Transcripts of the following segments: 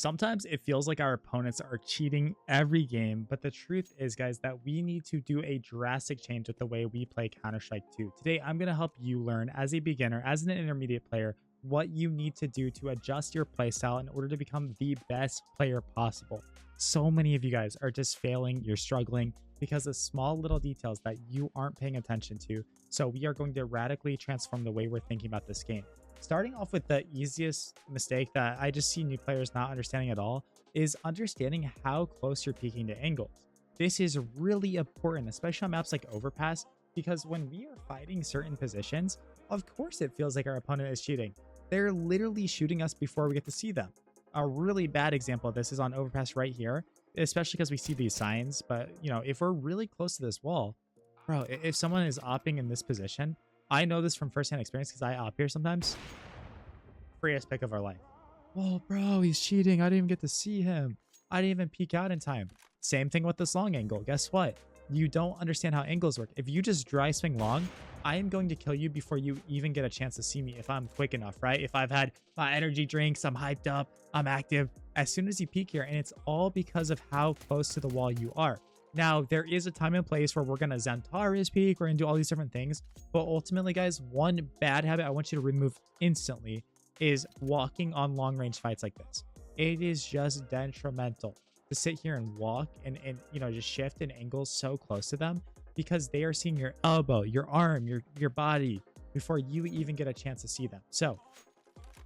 Sometimes it feels like our opponents are cheating every game, but the truth is, guys, that we need to do a drastic change with the way we play Counter-Strike 2. Today, I'm going to help you learn as a beginner, as an intermediate player, what you need to do to adjust your playstyle in order to become the best player possible. So many of you guys are just failing, you're struggling because of small little details that you aren't paying attention to. So we are going to radically transform the way we're thinking about this game. Starting off with the easiest mistake that I just see new players not understanding at all is understanding how close you're peeking to angles. This is really important, especially on maps like Overpass, because when we are fighting certain positions, of course it feels like our opponent is cheating. They're literally shooting us before we get to see them. A really bad example of this is on Overpass right here, especially because we see these signs. But, you know, if we're really close to this wall, bro, if someone is opping in this position, I know this from firsthand experience because I op here sometimes. Freest pick of our life. Oh, bro, he's cheating. I didn't even get to see him. I didn't even peek out in time. Same thing with this long angle. Guess what? You don't understand how angles work. If you just dry swing long, I am going to kill you before you even get a chance to see me if I'm quick enough, right? If I've had my energy drinks, I'm hyped up, I'm active. As soon as you peek here, and it's all because of how close to the wall you are. Now, there is a time and place where we're going to Xantares peek, we're going to do all these different things. But ultimately, guys, one bad habit I want you to remove instantly is walking on long range fights like this. It is just detrimental to sit here and walk and you know, just shift in angles so close to them because they are seeing your elbow, your arm, your body before you even get a chance to see them. So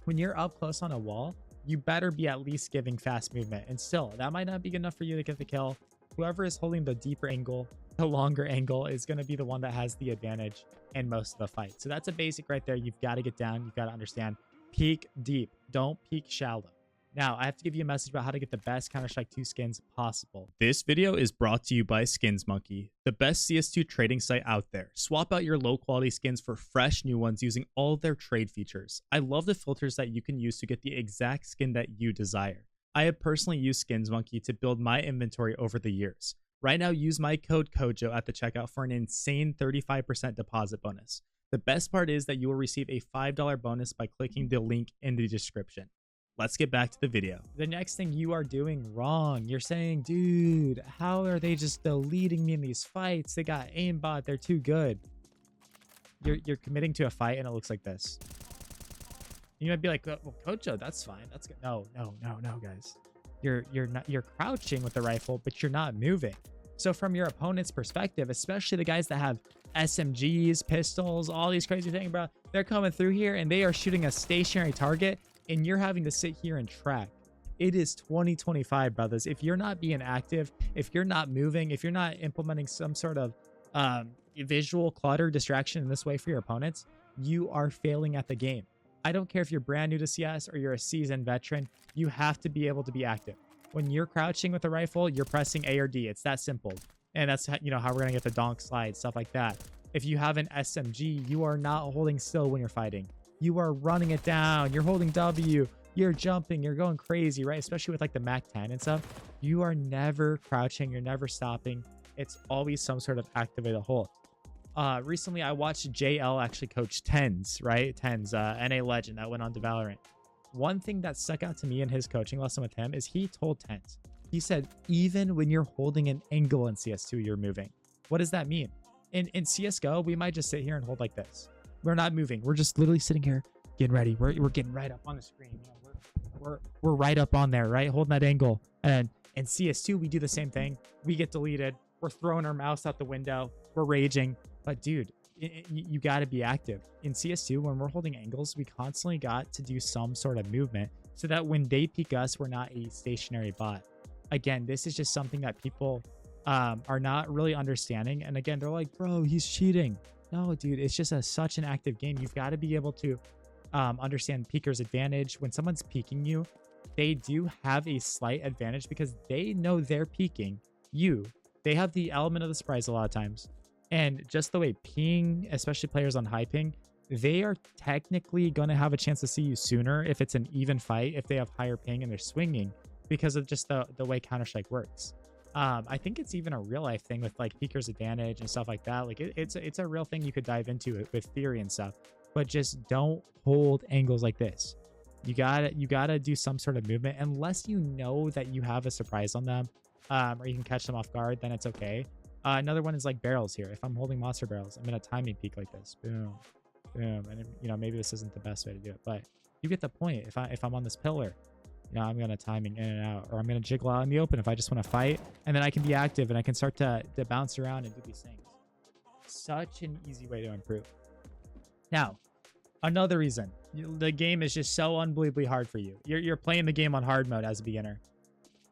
when you're up close on a wall, you better be at least giving fast movement. And still, that might not be good enough for you to get the kill. Whoever is holding the deeper angle, the longer angle, is going to be the one that has the advantage in most of the fight. So that's a basic right there. You've got to get down. You've got to understand. Peek deep. Don't peek shallow. Now, I have to give you a message about how to get the best Counter-Strike 2 skins possible. This video is brought to you by Skins Monkey, the best CS2 trading site out there. Swap out your low-quality skins for fresh new ones using all of their trade features. I love the filters that you can use to get the exact skin that you desire. I have personally used Skins Monkey to build my inventory over the years. Right now, use my code CoJo at the checkout for an insane 35% deposit bonus. The best part is that you will receive a $5 bonus by clicking the link in the description. Let's get back to the video. The next thing you are doing wrong, you're saying, dude, how are they just deleting me in these fights? They got aimbot, they're too good. You're committing to a fight and it looks like this. You might be like, well, CoJo, that's fine. That's good. No, guys. You're crouching with the rifle, but you're not moving. So from your opponent's perspective, especially the guys that have SMGs, pistols, all these crazy things, bro, they're coming through here and they are shooting a stationary target and you're having to sit here and track. It is 2025, brothers. If you're not being active, if you're not moving, if you're not implementing some sort of visual clutter distraction in this way for your opponents, you are failing at the game. I don't care if you're brand new to CS or you're a seasoned veteran, you have to be able to be active. When you're crouching with a rifle, you're pressing A or D. It's that simple. And that's, you know, how we're going to get the donk slide, stuff like that. If you have an SMG, you are not holding still when you're fighting. You are running it down. You're holding W. You're jumping. You're going crazy, right? Especially with like the MAC-10 and stuff. You are never crouching. You're never stopping. It's always some sort of activated hold. Recently, I watched JL actually coach Tens, right? Tens, NA legend that went on to Valorant. One thing that stuck out to me in his coaching lesson with him is he told Tens, he said, even when you're holding an angle in CS2, you're moving. What does that mean? In CSGO, we might just sit here and hold like this. We're not moving. We're just literally sitting here getting ready. We're getting right up on the screen. You know, we're right up on there, right? Holding that angle. And in CS2, we do the same thing. We get deleted. We're throwing our mouse out the window. We're raging. But dude, you got to be active. In CS2, when we're holding angles, we constantly got to do some sort of movement so that when they peek us, we're not a stationary bot. Again, this is just something that people are not really understanding. And again, they're like, bro, he's cheating. No, dude, it's just such an active game. You've got to be able to understand peeker's advantage. When someone's peeking you, they do have a slight advantage because they know they're peeking you. They have the element of the surprise a lot of times. And just the way ping, especially players on high ping, they are technically going to have a chance to see you sooner if it's an even fight, if they have higher ping and they're swinging because of just the way Counter-Strike works. I think it's even a real life thing with like peeker's advantage and stuff like that. Like it's a real thing you could dive into it with theory and stuff, but just don't hold angles like this. You gotta do some sort of movement unless you know that you have a surprise on them, or you can catch them off guard. Then it's okay. Another one is like barrels here. If I'm holding monster barrels, I'm gonna timing peek like this. Boom, boom, and you know maybe this isn't the best way to do it, but you get the point. If I'm on this pillar, you know I'm gonna timing in and out, or I'm gonna jiggle out in the open if I just want to fight, and then I can be active and I can start to bounce around and do these things. Such an easy way to improve. Now, another reason the game is just so unbelievably hard for you. You're playing the game on hard mode as a beginner.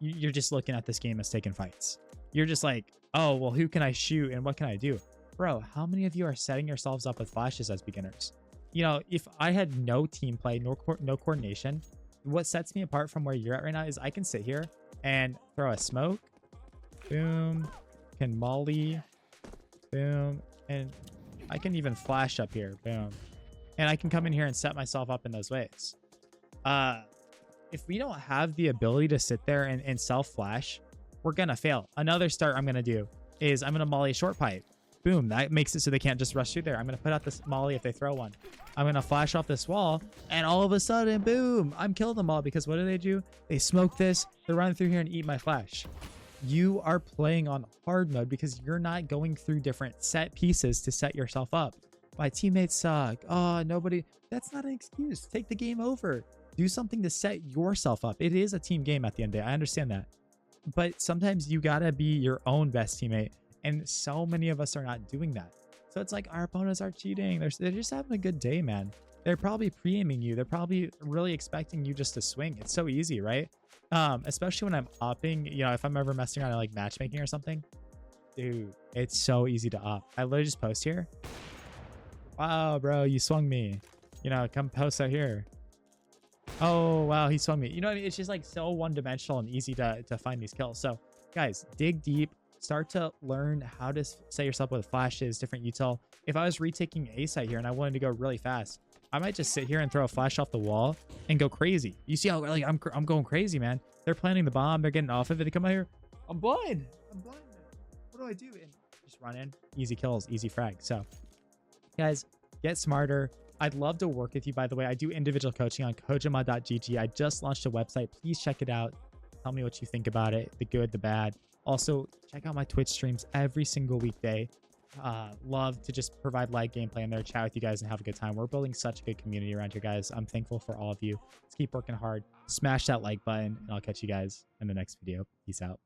You're just looking at this game as taking fights. You're just like, oh, well, who can I shoot and what can I do? Bro, how many of you are setting yourselves up with flashes as beginners? You know, if I had no team play, no coordination, what sets me apart from where you're at right now is I can sit here and throw a smoke. Boom. Can molly. Boom. And I can even flash up here. Boom. And I can come in here and set myself up in those ways. If we don't have the ability to sit there and self-flash, we're going to fail. Another start I'm going to do is I'm going to molly a short pipe. Boom. That makes it so they can't just rush through there. I'm going to put out this molly if they throw one. I'm going to flash off this wall. And all of a sudden, boom, I'm killing them all because what do? They smoke this. They run through here and eat my flash. You are playing on hard mode because you're not going through different set pieces to set yourself up. My teammates suck. Oh, nobody. That's not an excuse. Take the game over. Do something to set yourself up. It is a team game at the end of the day. I understand that. But sometimes you got to be your own best teammate. And so many of us are not doing that. So it's like our opponents are cheating. They're just having a good day, man. They're probably pre-aiming you. They're probably really expecting you just to swing. It's so easy, right? Especially when I'm upping, you know, if I'm ever messing around like matchmaking or something. Dude, it's so easy to up. I literally just post here. Wow, bro, you swung me. You know, come post out here. Oh, wow, he swung me. You know what I mean? It's just like so one-dimensional and easy to find these kills. So, guys, dig deep. Start to learn how to set yourself with flashes, different util. If I was retaking A site here and I wanted to go really fast, I might just sit here and throw a flash off the wall and go crazy. You see how like I'm going crazy, man. They're planting the bomb. They're getting off of it. They come out here. I'm blind. I'm blind. What do I do? And just run in. Easy kills, easy frag. So, guys, get smarter. I'd love to work with you, by the way. I do individual coaching on CoJoMo.gg. I just launched a website. Please check it out. Tell me what you think about it, the good, the bad. Also, check out my Twitch streams every single weekday. Love to just provide live gameplay in there, chat with you guys, and have a good time. We're building such a good community around here, guys. I'm thankful for all of you. Let's keep working hard. Smash that like button, and I'll catch you guys in the next video. Peace out.